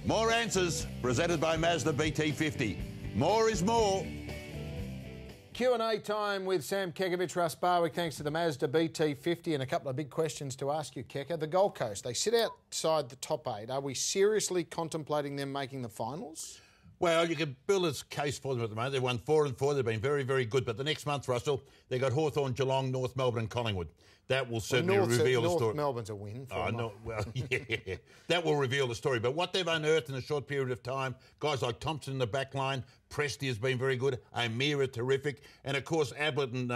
More answers, presented by Mazda BT-50. More is more. Q&A time with Sam Kekovich, Russ Barwick, thanks to the Mazda BT-50, and a couple of big questions to ask you, Keka. The Gold Coast, they sit outside the top 8. Are we seriously contemplating them making the finals? Well, you can build a case for them at the moment. They've won 4 and 4. They've been very, very good. But the next month, Russell, they've got Hawthorn, Geelong, North Melbourne and Collingwood. That will certainly reveal the story. North Melbourne's a win. Yeah. That will reveal the story. But what they've unearthed in a short period of time, guys like Thompson in the back line, Presti has been very good, Amira terrific, and, of course, Ablett and the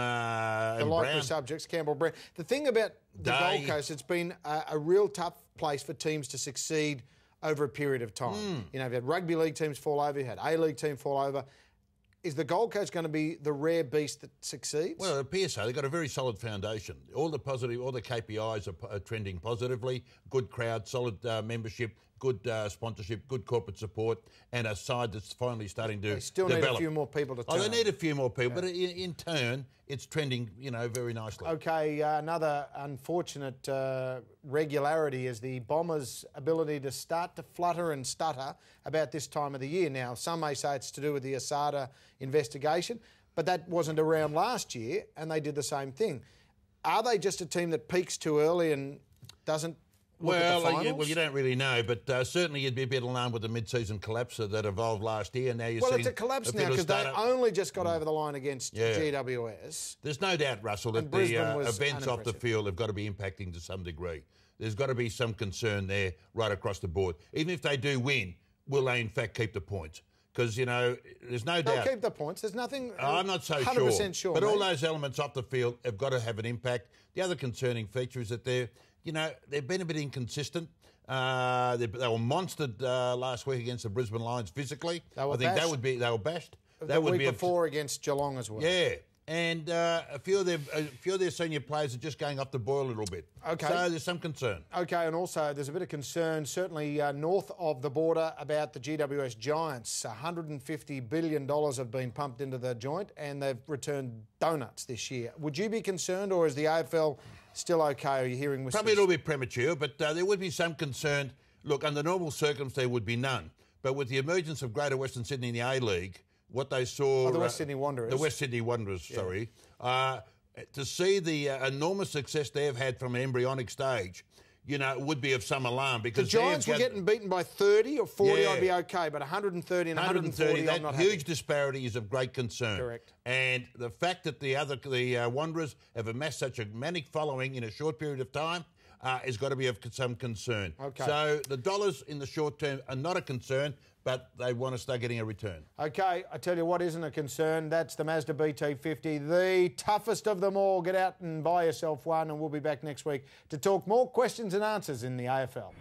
likely Brown. subjects, Campbell Brown. The thing about the Gold Coast, it's been a real tough place for teams to succeed over a period of time. You know, you've had rugby league teams fall over, you had A-League team fall over. Is the Gold Coast going to be the rare beast that succeeds? Well, it appears so. They've got a very solid foundation. All the KPIs are trending positively. Good crowd, solid membership, good sponsorship, good corporate support, and a side that's finally starting to They still develop. need a few more people to turn. They need a few more people, but in turn, it's trending, very nicely. Okay, another unfortunate regularity is the Bombers' ability to start to flutter and stutter about this time of the year. Now, some may say it's to do with the Asada investigation, but that wasn't around last year, and they did the same thing. Are they just a team that peaks too early and doesn't look at the finals? You don't really know, but certainly you'd be a bit alarmed with the mid-season collapse that evolved last year. Now you're Well, it's a collapse now because they only just got over the line against GWS. There's no doubt, Russell, that the events off the field have got to be impacting to some degree. There's got to be some concern there right across the board. Even if they do win, will they in fact keep the points? Because, there's no doubt. They'll keep the points. There's nothing I'm not so 100% sure. But all those elements off the field have got to have an impact. The other concerning feature is that they've been a bit inconsistent. They were monstered last week against the Brisbane Lions physically. They were bashed. The week before against Geelong as well. Yeah. And a few of their senior players are just going off the boil a little bit. Okay. So there's some concern. Okay, and also there's a bit of concern, certainly north of the border, about the GWS Giants. $150 billion have been pumped into the joint, and they've returned donuts this year. Would you be concerned, or is the AFL still okay? Are you hearing whispers? Probably a little bit premature, but there would be some concern. Look, under normal circumstances, there would be none. But with the emergence of Greater Western Sydney in the A-League, what they saw... the West Sydney Wanderers. The West Sydney Wanderers, sorry. To see the enormous success they've had from an embryonic stage, would be of some alarm. Because the Giants were getting beaten by 30 or 40, I'd be okay, but 130 and 140, I'm not happy. That huge disparity is of great concern. Correct. And the fact that the Wanderers have amassed such a manic following in a short period of time has got to be of some concern. Okay. So the dollars in the short term are not a concern, but they want to start getting a return. Okay, I tell you what isn't a concern. That's the Mazda BT-50, the toughest of them all. Get out and buy yourself one, and we'll be back next week to talk more questions and answers in the AFL.